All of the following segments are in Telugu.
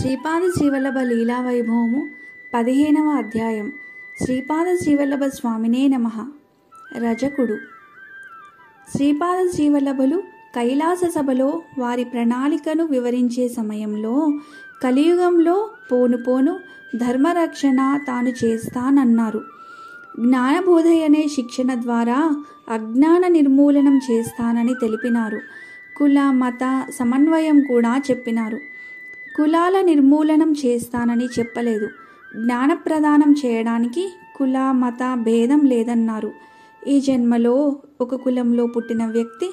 శ్రీపాద శ్రీవల్లభ లీలా వైభవము 15వ అధ్యాయం. శ్రీపాద శ్రీవల్లభ స్వామినే నమః. రజకుడు. శ్రీపాద శ్రీవల్లభులు కైలాస సభలో వారి ప్రణాళికను వివరించే సమయంలో కలియుగంలో పోను పోను ధర్మరక్షణ తాను చేస్తానన్నారు. జ్ఞానబోధయనే శిక్షణ ద్వారా అజ్ఞాన నిర్మూలనం చేస్తానని తెలిపినారు. కుల మత సమన్వయం కూడా చెప్పినారు. కులాల నిర్మూలనం చేస్తానని చెప్పలేదు. జ్ఞానప్రదానం చేయడానికి కుల మత భేదం లేదన్నారు. ఈ జన్మలో ఒక కులంలో పుట్టిన వ్యక్తి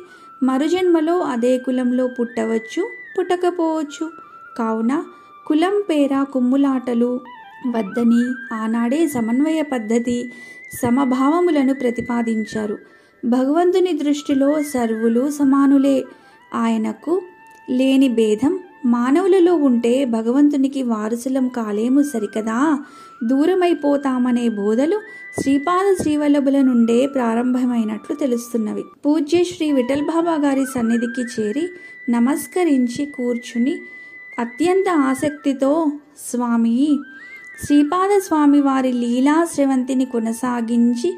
మరు జన్మలో అదే కులంలో పుట్టవచ్చు, పుట్టకపోవచ్చు. కావున కులం పేర కుమ్ములాటలు వద్దని ఆనాడే సమన్వయ పద్ధతి, సమభావములను ప్రతిపాదించారు. భగవంతుని దృష్టిలో సర్వులు సమానులే. ఆయనకు లేని భేదం మానవులలో ఉంటే భగవంతునికి వారసులం కాలేము సరికదా, దూరమైపోతామనే బోధలు శ్రీపాద శ్రీవల్లభుల నుండే ప్రారంభమైనట్లు తెలుస్తున్నవి. పూజ్య శ్రీ విఠల్ బాబా గారి సన్నిధికి చేరి నమస్కరించి కూర్చుని అత్యంత ఆసక్తితో, స్వామి, శ్రీపాద స్వామి వారి లీలా స్రవంతిని కొనసాగించి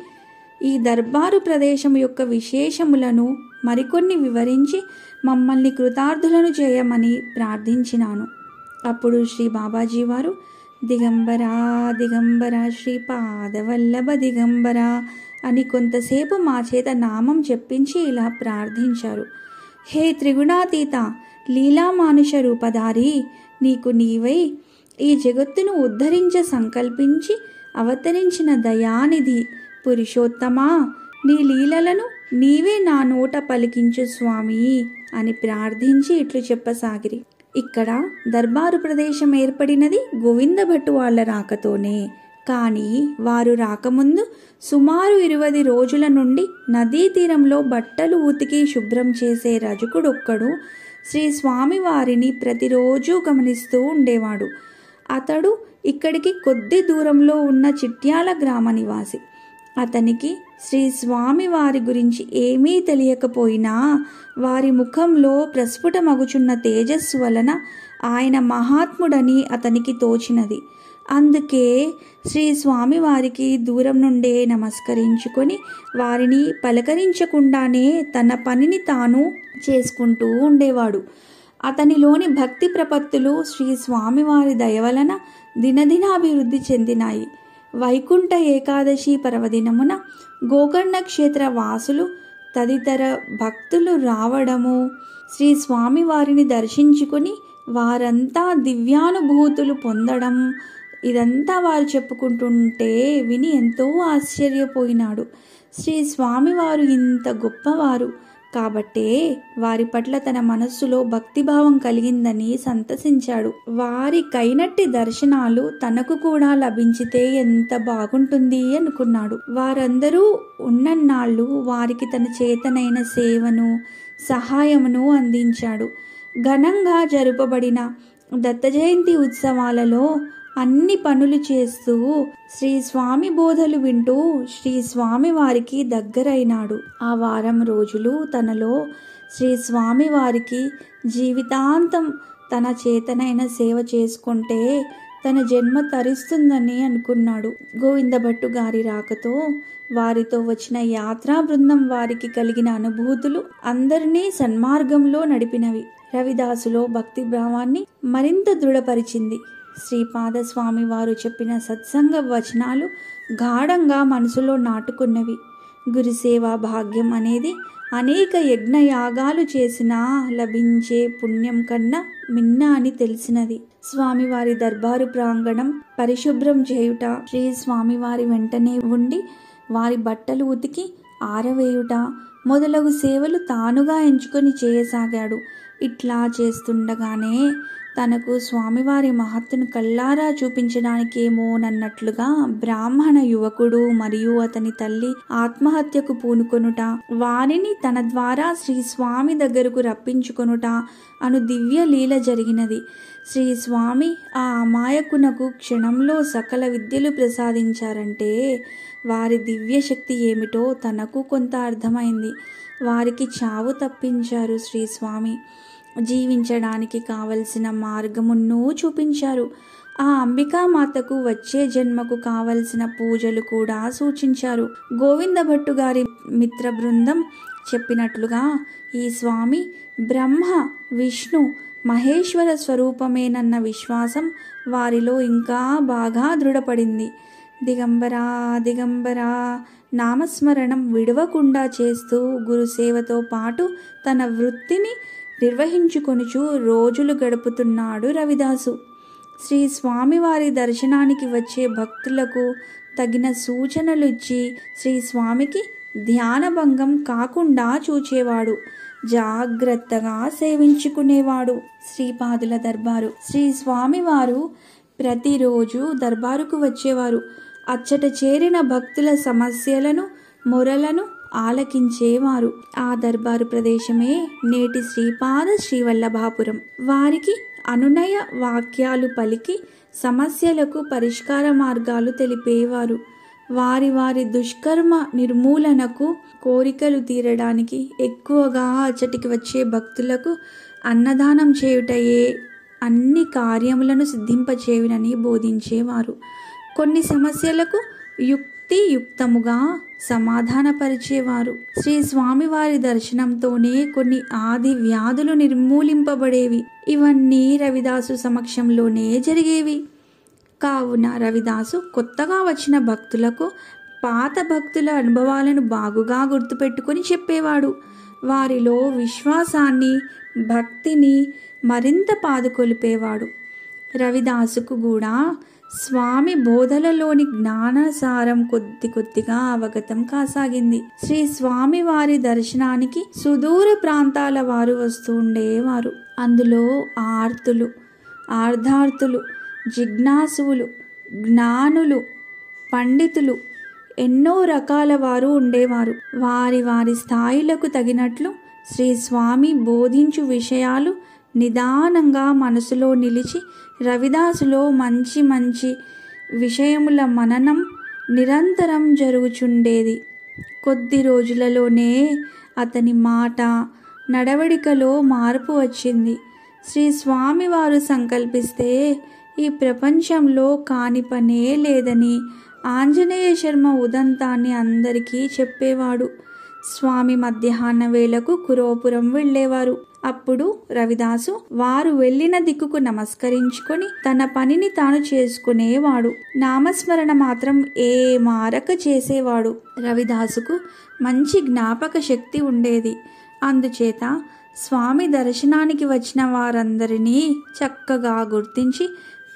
ఈ దర్బారు ప్రదేశం యొక్క విశేషములను మరికొన్ని వివరించి మమ్మల్ని కృతార్థులను చేయమని ప్రార్థించినాను. అప్పుడు శ్రీ బాబాజీ వారు, దిగంబరా దిగంబర శ్రీపాదవల్లభ దిగంబర అని కొంతసేపు మా చేత నామం చెప్పించి ఇలా ప్రార్థించారు. హే త్రిగుణాతీత లీలా మానుష రూపధారి, నీకు నీవై ఈ జగత్తును ఉద్ధరించ సంకల్పించి అవతరించిన దయానిధి పురుషోత్తమా, నీ లీలలను నీవే నా నోట పలికించు స్వామి అని ప్రార్థించి ఇట్లు చెప్పసాగిరి. ఇక్కడ దర్బారు ప్రదేశం ఏర్పడినది గోవింద భట్టు వాళ్ళ రాకతోనే. కానీ వారు రాకముందు సుమారు 20 రోజుల నుండి నదీ తీరంలో బట్టలు ఉతికి శుభ్రం చేసే రజకుడొక్కడు శ్రీ స్వామి వారిని ప్రతిరోజు గమనిస్తూ ఉండేవాడు. అతడు ఇక్కడికి కొద్ది దూరంలో ఉన్న చిట్యాల గ్రామ నివాసి. అతనికి శ్రీ స్వామి వారి గురించి ఏమీ తెలియకపోయినా వారి ముఖంలో ప్రస్ఫుటమగుచున్న తేజస్సు వలన ఆయన మహాత్ముడని అతనికి తోచినది. అందుకే శ్రీ స్వామి వారికి దూరం నుండే నమస్కరించుకొని వారిని పలకరించకుండానే తన పనిని తాను చేసుకుంటూ ఉండేవాడు. అతనిలోని భక్తి ప్రపత్తులు శ్రీ స్వామివారి దయవలన దినదినాభివృద్ధి చెందినాయి. వైకుంఠ ఏకాదశి పర్వదినమున గోకర్ణ క్షేత్ర వాసులు తదితర భక్తులు రావడము, శ్రీ స్వామి వారిని దర్శించుకొని వారంతా దివ్యానుభూతులు పొందడం, ఇదంతా వారు చెప్పుకుంటుంటే విని ఎంతో ఆశ్చర్యపోయినాడు. శ్రీ స్వామివారు ఇంత గొప్పవారు కాబట్టే వారి పట్ల తన మనస్సులో భక్తిభావం కలిగిందని సంతసించాడు. వారి కైనట్టి దర్శనాలు తనకు కూడా లభించితే ఎంత బాగుంటుంది అనుకున్నాడు. వారందరూ ఉన్నన్నాళ్ళు వారికి తన చేతనైన సేవను, సహాయమును అందించాడు. ఘనంగా జరుపబడిన దత్త జయంతి ఉత్సవాలలో అన్ని పనులు చేస్తూ శ్రీ స్వామి బోధలు వింటూ శ్రీ స్వామి వారికి దగ్గరైనాడు. ఆ వారం రోజులు తనలో శ్రీ స్వామి వారికి జీవితాంతం తన చేతనైన సేవ చేసుకుంటే తన జన్మ తరిస్తుందని అనుకున్నాడు. గోవింద భట్టు గారి రాకతో వారితో వచ్చిన యాత్రా బృందం వారికి కలిగిన అనుభూతులు అందరినీ సన్మార్గంలో నడిపినవి. రవిదాసులో భక్తి భావాన్ని మరింత దృఢపరిచింది. శ్రీపాద స్వామి వారు చెప్పిన సత్సంగ వచనాలు గాఢంగా మనసులో నాటుకున్నవి. గురుసేవా భాగ్యం అనేది అనేక యజ్ఞయాగాలు చేసినా లభించే పుణ్యం కన్నా మిన్న అని తెలిసినది. స్వామివారి దర్బారు ప్రాంగణం పరిశుభ్రం చేయుట, శ్రీ స్వామివారి వెంటనే ఉండి వారి బట్టలు ఉతికి ఆరవేయుట మొదలగు సేవలు తానుగా ఎంచుకొని చేయసాగాడు. ఇట్లా చేస్తుండగానే తనకు స్వామివారి మహత్తును కల్లారా చూపించడానికేమోనన్నట్లుగా బ్రాహ్మణ యువకుడు మరియు అతని తల్లి ఆత్మహత్యకు పూనుకొనుట, వారిని తన ద్వారా శ్రీ స్వామి దగ్గరకు రప్పించుకొనుట అను దివ్య లీల జరిగినది. శ్రీ స్వామి ఆ అమాయకునకు క్షణంలో సకల విద్యలు ప్రసాదించారంటే వారి దివ్య శక్తి ఏమిటో తనకు కొంత అర్థమైంది. వారికి చావు తప్పించారు శ్రీ స్వామి. జీవించడానికి కావలసిన మార్గమును చూపించారు. ఆ అంబికామాతకు వచ్చే జన్మకు కావలసిన పూజలు కూడా సూచించారు. గోవింద భట్టు గారి మిత్ర బృందం చెప్పినట్లుగా ఈ స్వామి బ్రహ్మ, విష్ణు, మహేశ్వర స్వరూపమేనన్న విశ్వాసం వారిలో ఇంకా బాగా దృఢపడింది. దిగంబరా దిగంబరా నామస్మరణం విడవకుండా చేస్తూ గురుసేవతో పాటు తన వృత్తిని నిర్వహించుకొనుచు రోజులు గడుపుతున్నాడు రవిదాసు. శ్రీ స్వామివారి దర్శనానికి వచ్చే భక్తులకు తగిన సూచనలు ఇచ్చి శ్రీ స్వామికి ధ్యానభంగం కాకుండా చూచేవాడు. జాగ్రత్తగా సేవించుకునేవాడు. శ్రీపాదుల దర్బారు. శ్రీ స్వామివారు ప్రతిరోజు దర్బారుకు వచ్చేవారు. అచ్చట చేరిన భక్తుల సమస్యలను, మొరలను ఆలకించేవారు. ఆ దర్బారు ప్రదేశమే నేటి శ్రీపాద శ్రీవల్లభాపురం. వారికి అనునయ వాక్యాలు పలికి సమస్యలకు పరిష్కార మార్గాలు తెలిపేవారు. వారి వారి దుష్కర్మ నిర్మూలనకు, కోరికలు తీరడానికి ఎక్కువగా అచ్చటికి వచ్చే భక్తులకు అన్నదానం చేయుటయే అన్ని కార్యములను సిద్ధింపచేయునని బోధించేవారు. కొన్ని సమస్యలకు యుక్తియుక్తముగా సమాధానపరిచేవారు. శ్రీ స్వామివారి దర్శనంతోనే కొన్ని ఆది వ్యాధులు నిర్మూలింపబడేవి. ఇవన్నీ రవిదాసు సమక్షంలోనే జరిగేవి. కావున రవిదాసు కొత్తగా వచ్చిన భక్తులకు పాత భక్తుల అనుభవాలను బాగుగా గుర్తుపెట్టుకొని చెప్పేవాడు. వారిలో విశ్వాసాన్ని, భక్తిని మరింత పాదుకొలిపేవాడు. రవిదాసుకు కూడా స్వామి బోధలలోని జ్ఞానసారం కొద్ది కొద్దిగా అవగతం కాసాగింది. శ్రీ స్వామి వారి దర్శనానికి సుదూర ప్రాంతాల వారు వస్తూ ఉండేవారు. అందులో ఆర్తులు, ఆర్ధార్థులు, జిజ్ఞాసువులు, జ్ఞానులు, పండితులు, ఎన్నో రకాల వారు ఉండేవారు. వారి వారి స్థాయిలకు తగినట్లు శ్రీ స్వామి బోధించు విషయాలు నిదానంగా మనసులో నిలిచి రవిదాసులో మంచి మంచి విషయముల మననం నిరంతరం జరుగుచుండేది. కొద్ది రోజులలోనే అతని మాట, నడవడికలో మార్పు వచ్చింది. శ్రీ స్వామివారు సంకల్పిస్తే ఈ ప్రపంచంలో కాని పనే లేదని ఆంజనేయ శర్మ ఉదంతాన్ని అందరికీ చెప్పేవాడు. స్వామి మధ్యాహ్న వేళకు కురోపురం వెళ్ళేవారు. అప్పుడు రవిదాసు వారు వెళ్ళిన దిక్కుకు నమస్కరించుకొని తన పనిని తాను చేసుకునేవాడు. నామస్మరణ మాత్రం ఏ మారక చేసేవాడు. రవిదాసుకు మంచి జ్ఞాపక శక్తి ఉండేది. అందుచేత స్వామి దర్శనానికి వచ్చిన వారందరినీ చక్కగా గుర్తించి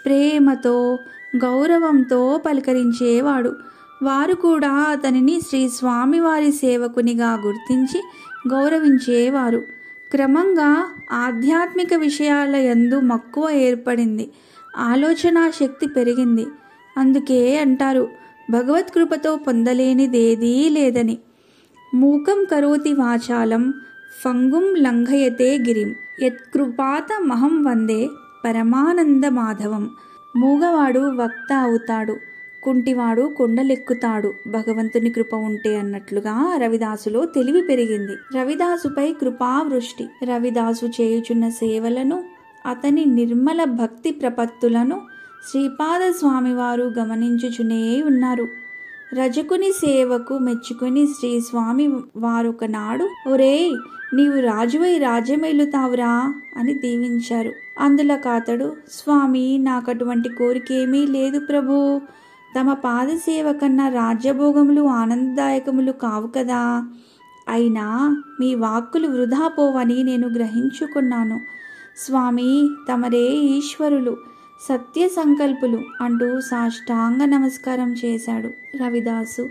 ప్రేమతో, గౌరవంతో పలకరించేవాడు. వారు కూడా అతనిని శ్రీ స్వామివారి సేవకునిగా గుర్తించి గౌరవించేవారు. క్రమంగా ఆధ్యాత్మిక విషయాల యందు మక్కువ ఏర్పడింది. ఆలోచనా శక్తి పెరిగింది. అందుకే అంటారు, భగవత్కృపతో పొందలేనిదేదీ లేదని. మూకం కరోతి వాచాలం ఫంగుం లంఘయతే గిరిం యత్కృపాత మహం వందే పరమానంద మాధవం. మూగవాడు వక్త అవుతాడు, కుంటివాడు కొండలెక్కుతాడు భగవంతుని కృప ఉంటే అన్నట్లుగా రవిదాసులో తెలివి పెరిగింది. రవిదాసుపై కృపావృష్టి. రవిదాసు చేయుచున్న సేవలను, అతని నిర్మల భక్తి ప్రపత్తులను శ్రీపాద స్వామివారు గమనించుచునే ఉన్నారు. రజకుని సేవకు మెచ్చుకుని శ్రీ స్వామి వారొకనాడు, ఒరేయ్ నీవు రాజువై రాజ్యమేలుతావురా అని దీవించారు. అందులకాతడు, స్వామి నాకటువంటి కోరికేమీ లేదు ప్రభు. తమ పాదసేవ కన్నా రాజ్యభోగములు ఆనందదాయకములు కావు కదా. అయినా మీ వాక్కులు వృధా పోవని నేను గ్రహించుకున్నాను. స్వామి తమరే ఈశ్వరులు, సత్య సంకల్పులు అంటూ సాష్టాంగ నమస్కారం చేశాడు. రవిదాసు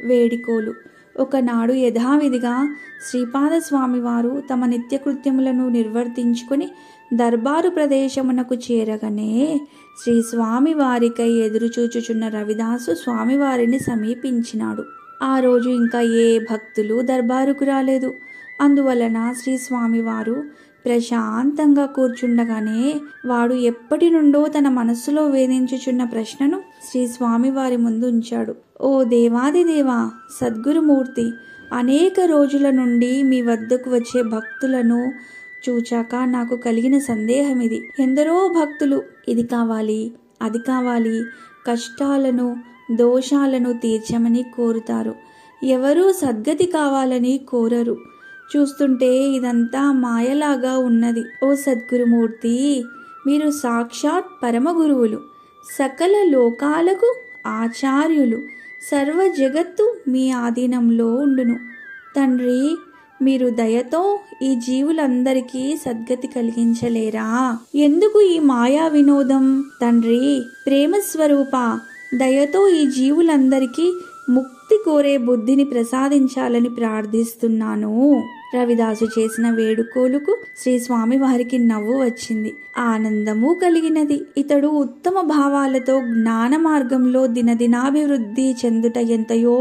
వేడికోలు. ఒకనాడు యథావిధిగా శ్రీపాద స్వామివారు తమ నిత్యకృత్యములను నిర్వర్తించుకొని దర్బారు ప్రదేశమునకు చేరగానే శ్రీ స్వామివారికై ఎదురుచూచుచున్న రవిదాసు స్వామివారిని సమీపించినాడు. ఆ రోజు ఇంకా ఏ భక్తులు దర్బారుకు రాలేదు. అందువలన శ్రీ స్వామివారు ప్రశాంతంగా కూర్చుండగానే వాడు ఎప్పటి నుండో తన మనస్సులో వేధించుచున్న ప్రశ్నను శ్రీ స్వామివారి ముందు ఉంచాడు. ఓ దేవాదిదేవా, సద్గురుమూర్తి, అనేక రోజుల నుండి మీ వద్దకు వచ్చే భక్తులను చూచాక నాకు కలిగిన సందేహం ఇది. ఎందరో భక్తులు ఇది కావాలి, అది కావాలి, కష్టాలను దోషాలను తీర్చమని కోరుతారు. ఎవరూ సద్గతి కావాలని కోరరు. చూస్తుంటే ఇదంతా మాయలాగా ఉన్నది. ఓ సద్గురుమూర్తి, మీరు సాక్షాత్ పరమ గురువులు, సకల లోకాలకు ఆచార్యులు, సర్వ జగత్తు మీ ఆధీనంలో ఉండును. తండ్రి, మీరు దయతో ఈ జీవులందరికీ సద్గతి కలిగించలేరా? ఎందుకు ఈ మాయా వినోదం? తండ్రి ప్రేమస్వరూప, దయతో ఈ జీవులందరికీ ముక్తి కోరే బుద్ధిని ప్రసాదించాలని ప్రార్థిస్తున్నాను. రవిదాసు చేసిన వేడుకోలుకు శ్రీ స్వామి వారికి నవ్వు వచ్చింది, ఆనందము కలిగినది. ఇతడు ఉత్తమ భావాలతో జ్ఞాన మార్గంలో దినదినాభివృద్ధి చెందుట ఎంతయో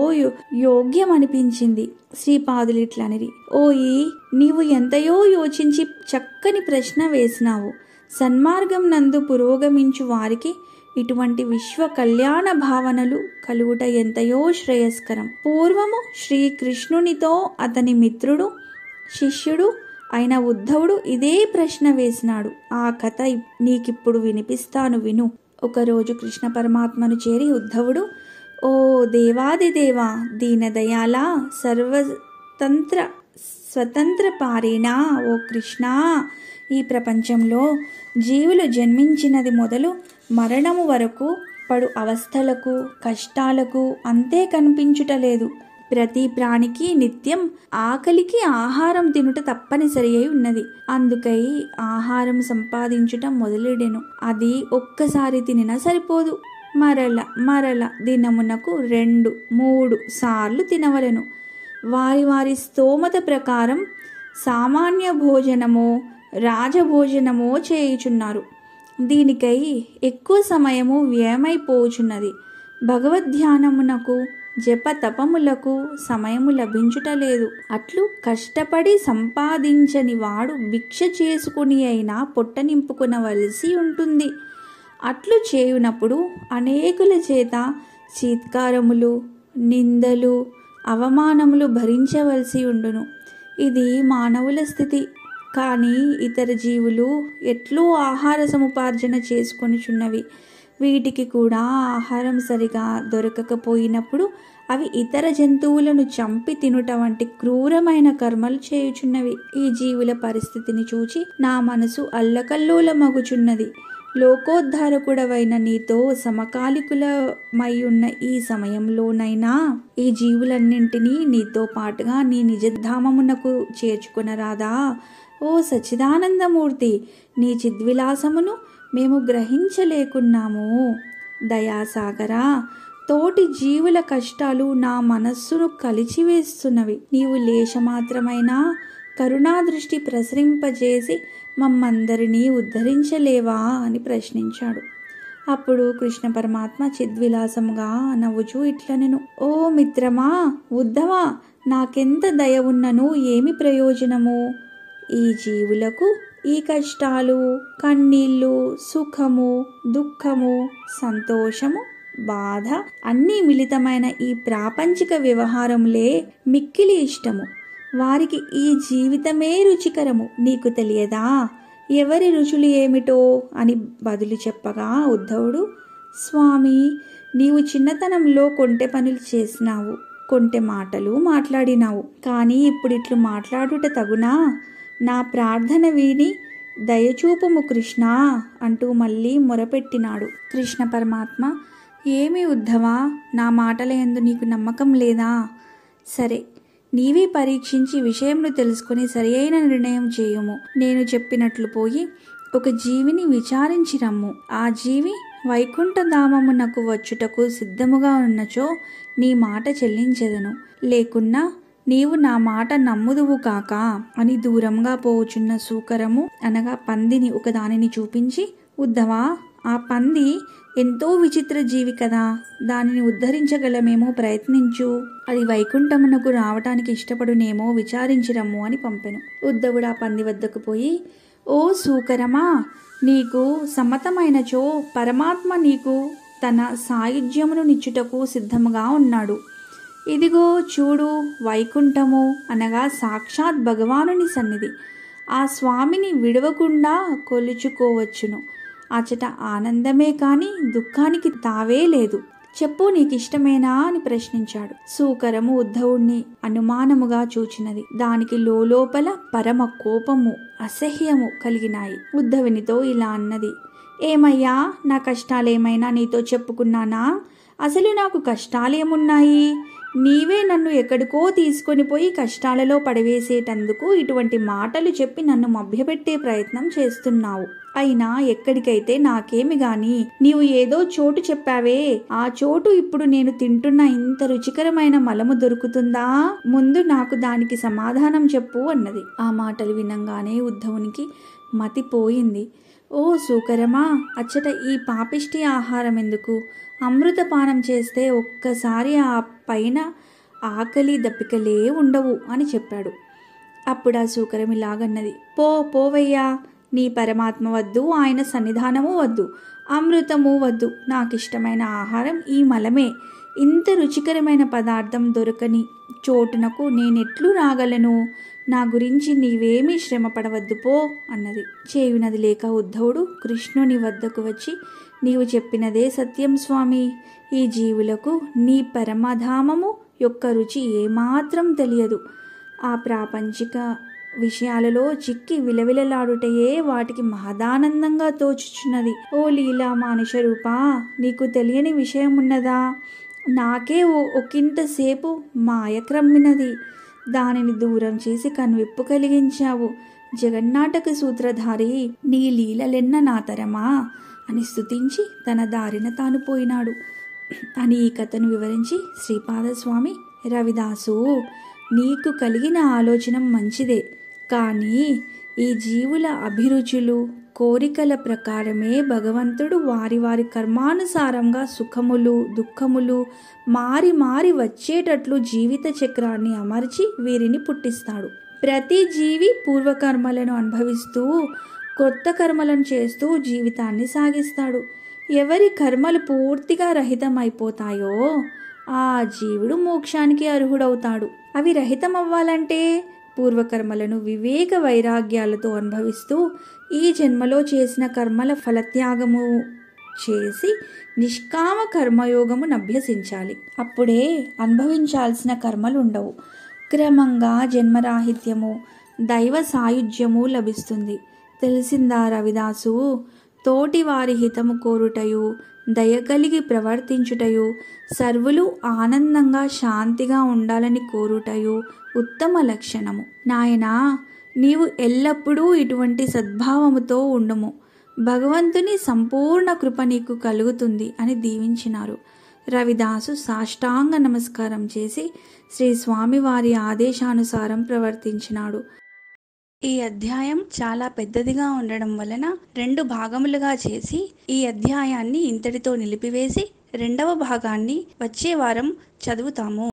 యోగ్యమనిపించింది. శ్రీపాదులిట్లనిరి, ఓయి, నీవు ఎంతయో యోచించి చక్కని ప్రశ్న వేసినావు. సన్మార్గం నందు పురోగమించు వారికి ఇటువంటి విశ్వ కళ్యాణ భావనలు కలుగుట ఎంతయో శ్రేయస్కరం. పూర్వము శ్రీకృష్ణునితో అతని మిత్రుడు శిష్యుడు అయిన ఉద్ధవుడు ఇదే ప్రశ్న వేసినాడు. ఆ కథ నీకిప్పుడు వినిపిస్తాను, విను. ఒకరోజు కృష్ణ పరమాత్మను చేరి ఉద్ధవుడు, ఓ దేవాదిదేవా, దీనదయాల, సర్వతంత్ర స్వతంత్ర పారేనా ఓ కృష్ణ, ఈ ప్రపంచంలో జీవులు జన్మించినది మొదలు మరణము వరకు పడు అవస్థలకు కష్టాలకు అంతే కనిపించుటలేదు. ప్రతి ప్రాణికి నిత్యం ఆకలికి ఆహారం తినుట తప్పనిసరి అయి ఉన్నది. అందుకై ఆహారం సంపాదించుట మొదలెడెను. అది ఒక్కసారి తినినా సరిపోదు. మరల మరల దినమునకు 2-3 సార్లు తినవలెను. వారి వారి స్తోమత ప్రకారం సామాన్య భోజనమో రాజభోజనమో చేయుచున్నారు. దీనికై ఎక్కువ సమయము వ్యయమైపోచున్నది. భగవద్ధ్యానమునకు జప తపములకు సమయము లభించుటలేదు. అట్లు కష్టపడి సంపాదించని వాడు భిక్ష చేసుకుని అయినా పొట్ట నింపుకునవలసి ఉంటుంది. అట్లు చేయునప్పుడు అనేకుల చేత చీత్కారములు, నిందలు, అవమానములు భరించవలసి ఉండును. ఇది మానవుల స్థితి. కానీ ఇతర జీవులు ఎట్లో ఆహార సముపార్జన చేసుకొనిచున్నవి. వీటికి కూడా ఆహారం సరిగా దొరకకపోయినప్పుడు అవి ఇతర జంతువులను చంపి తినుట వంటి క్రూరమైన కర్మలు చేయుచున్నవి. ఈ జీవుల పరిస్థితిని చూచి నా మనసు అల్లకల్లోలమగుచున్నది. లోకోద్ధారకుడవైన నీతో సమకాలికులమై ఉన్న ఈ సమయంలోనైనా ఈ జీవులన్నింటినీ నీతో పాటుగా నీ నిజధామమునకు చేర్చుకొనరాదా? ఓ సచ్చిదానందమూర్తి, నీ చిద్విలాసమును మేము గ్రహించలేకున్నాము. దయాసాగరా, తోటి జీవుల కష్టాలు నా మనస్సును కలిచివేస్తున్నవి. నీవు లేశమాత్రమైనా కరుణాదృష్టి ప్రసరింపజేసి మమ్మందరినీ ఉద్ధరించలేవా అని ప్రశ్నించాడు. అప్పుడు కృష్ణ పరమాత్మ చిద్విలాసముగా నవ్వుచూ ఇట్లనెను, ఓ మిత్రమా, ఉద్ధవా, నాకెంత దయ ఉన్నను ఏమి ప్రయోజనము? ఈ జీవులకు ఈ కష్టాలు, కన్నీళ్ళు, సుఖము, దుఃఖము, సంతోషము, బాధ అన్నీ మిళితమైన ఈ ప్రాపంచిక వ్యవహారములే మిక్కిలి ఇష్టము. వారికి ఈ జీవితమే రుచికరము. నీకు తెలియదా? ఎవరి రుచులు ఏమిటో అని బదులు చెప్పగా ఉద్ధవుడు, స్వామి, నీవు చిన్నతనంలో కొంటె పనులు చేసినావు, కొంటె మాటలు మాట్లాడినావు. కానీ ఇప్పుడు ఇట్లు మాట్లాడుట తగునా? నా ప్రార్థన విని దయచూపుము కృష్ణ అంటూ మళ్ళీ మొరపెట్టినాడు. కృష్ణ పరమాత్మ, ఏమి ఉద్ధవా, నా మాటల యందు నీకు నమ్మకం లేదా? సరే, నీవే పరీక్షించి విషయంను తెలుసుకుని సరి అయిన నిర్ణయం చేయుము. నేను చెప్పినట్లు పోయి ఒక జీవిని విచారించి రమ్ము. ఆ జీవి వైకుంఠధామమునకు వచ్చుటకు సిద్ధముగా ఉన్నచో నీ మాట చెల్లించెదను. లేకున్నా నీవు నా మాట నమ్ముదువు కాక అని దూరంగా పోవుచున్న సూకరము అనగా పందిని ఒకదానిని చూపించి, ఉద్ధవా, ఆ పంది ఎంతో విచిత్ర జీవి కదా, దానిని ఉద్ధరించగలమేమో, ప్రయత్నించు. అది వైకుంఠమునకు రావటానికి ఇష్టపడునేమో, విచారించిరమ్ము అని పంపెను. ఉద్ధవుడు ఆ పంది వద్దకు పోయి, ఓ సూకరమా, నీకు సమ్మతమైనచో పరమాత్మ నీకు తన సాయుధ్యమును నిచ్చుటకు సిద్ధముగా ఉన్నాడు. ఇదిగో చూడు, వైకుంఠము అనగా సాక్షాత్ భగవానుని సన్నిధి. ఆ స్వామిని విడవకుండా కొలుచుకోవచ్చును. అచట ఆనందమే కాని దుఃఖానికి తావే లేదు. చెప్పు, నీకిష్టమేనా అని ప్రశ్నించాడు. సూకరము ఉద్ధవుణ్ణి అనుమానముగా చూచినది. దానికి లోపల పరమ కోపము, అసహ్యము కలిగినాయి. ఉద్ధవునితో ఇలా అన్నది: ఏమయ్యా, నా కష్టాలేమైనా నీతో చెప్పుకున్నానా? అసలు నాకు కష్టాలేమున్నాయి? నీవే నన్ను ఎక్కడికో తీసుకొని పోయి కష్టాలలో పడవేసేటందుకు ఇటువంటి మాటలు చెప్పి నన్ను మభ్యపెట్టే ప్రయత్నం చేస్తున్నావు. అయినా ఎక్కడికైతే నాకేమి గాని, నీవు ఏదో చోటు చెప్పావే, ఆ చోటు ఇప్పుడు నేను తింటున్న ఇంత రుచికరమైన మలము దొరుకుతుందా? ముందు నాకు దానికి సమాధానం చెప్పు అన్నది. ఆ మాటలు వినంగానే ఉద్ధవునికి మతిపోయింది. ఓ సూకరమా, అచ్చట ఈ పాపిష్టి ఆహారం ఎందుకు? అమృతపానం చేస్తే ఒక్కసారి ఆ పైన ఆకలి దప్పికలే ఉండవు అని చెప్పాడు. అప్పుడు ఆ సూకరం ఇలాగన్నది: పోవయ్యా, నీ పరమాత్మ వద్దు, ఆయన సన్నిధానము వద్దు, అమృతము వద్దు. నాకిష్టమైన ఆహారం ఈ మలమే. ఇంత రుచికరమైన పదార్థం దొరకని చోటునకు నేనెట్లు రాగలను? నా గురించి నీవేమీ శ్రమ పడవద్దు పో అన్నది. చేయునది లేక ఉద్ధవుడు కృష్ణుని వద్దకు వచ్చి, నీవు చెప్పినదే సత్యం స్వామి. ఈ జీవులకు నీ పరమధామము యొక్క రుచి ఏమాత్రం తెలియదు. ఆ ప్రాపంచిక విషయాలలో చిక్కి విలవిలలాడుటయే వాటికి మహదానందంగా తోచుచున్నది. ఓ లీలా మానుష రూపా, నీకు తెలియని విషయమున్నదా? నాకే ఒకంతసేపు మాయ క్రమ్మినది. దానిని దూరం చేసి కనువిప్పు కలిగించావు. జగన్నాటక సూత్రధారి, నీ లీలలెన్న నా తరమా అని స్తుతించి తన దారిన తాను పోయినాడు అని ఈ కథను వివరించి శ్రీపాదస్వామి, రవిదాసు, నీకు కలిగిన ఆలోచన మంచిదే, కానీ ఈ జీవుల అభిరుచులు, కోరికల ప్రకారమే భగవంతుడు వారి వారి కర్మానుసారంగా సుఖములు దుఃఖములు మారి మారి వచ్చేటట్లు జీవిత చక్రాన్ని అమర్చి వీరిని పుట్టిస్తాడు. ప్రతి జీవి పూర్వకర్మలను అనుభవిస్తూ కొత్త కర్మలను చేస్తూ జీవితాన్ని సాగిస్తాడు. ఎవరి కర్మలు పూర్తిగా రహితమైపోతాయో ఆ జీవుడు మోక్షానికి అర్హుడవుతాడు. అవి రహితం అవ్వాలంటే పూర్వకర్మలను వివేక వైరాగ్యాలతో అనుభవిస్తూ ఈ జన్మలో చేసిన కర్మల ఫలత్యాగము చేసి నిష్కామ కర్మయోగము అభ్యసించాలి. అప్పుడే అనుభవించాల్సిన కర్మలు ఉండవు. క్రమంగా జన్మరాహిత్యము, దైవ సాయుధ్యము లభిస్తుంది. తెలిసిందా రవిదాసు? తోటి వారి హితము కోరుటయు, దయగలిగి ప్రవర్తించుటయు, సర్వులు ఆనందంగా శాంతిగా ఉండాలని కోరుటయు ఉత్తమ లక్షణము. నాయనా, నీవు ఎల్లప్పుడూ ఇటువంటి సద్భావముతో ఉండుము. భగవంతుని సంపూర్ణ కృప నీకు కలుగుతుంది అని దీవించినారు. రవిదాసు సాష్టాంగ నమస్కారం చేసి శ్రీ స్వామివారి ఆదేశానుసారం ప్రవర్తించినాడు. ఈ అధ్యాయం చాలా పెద్దదిగా ఉండడం వలన 2 భాగములుగా చేసి ఈ అధ్యాయాన్ని ఇంతటితో నిలిపివేసి 2వ భాగాన్ని వచ్చే వారం చదువుతాము.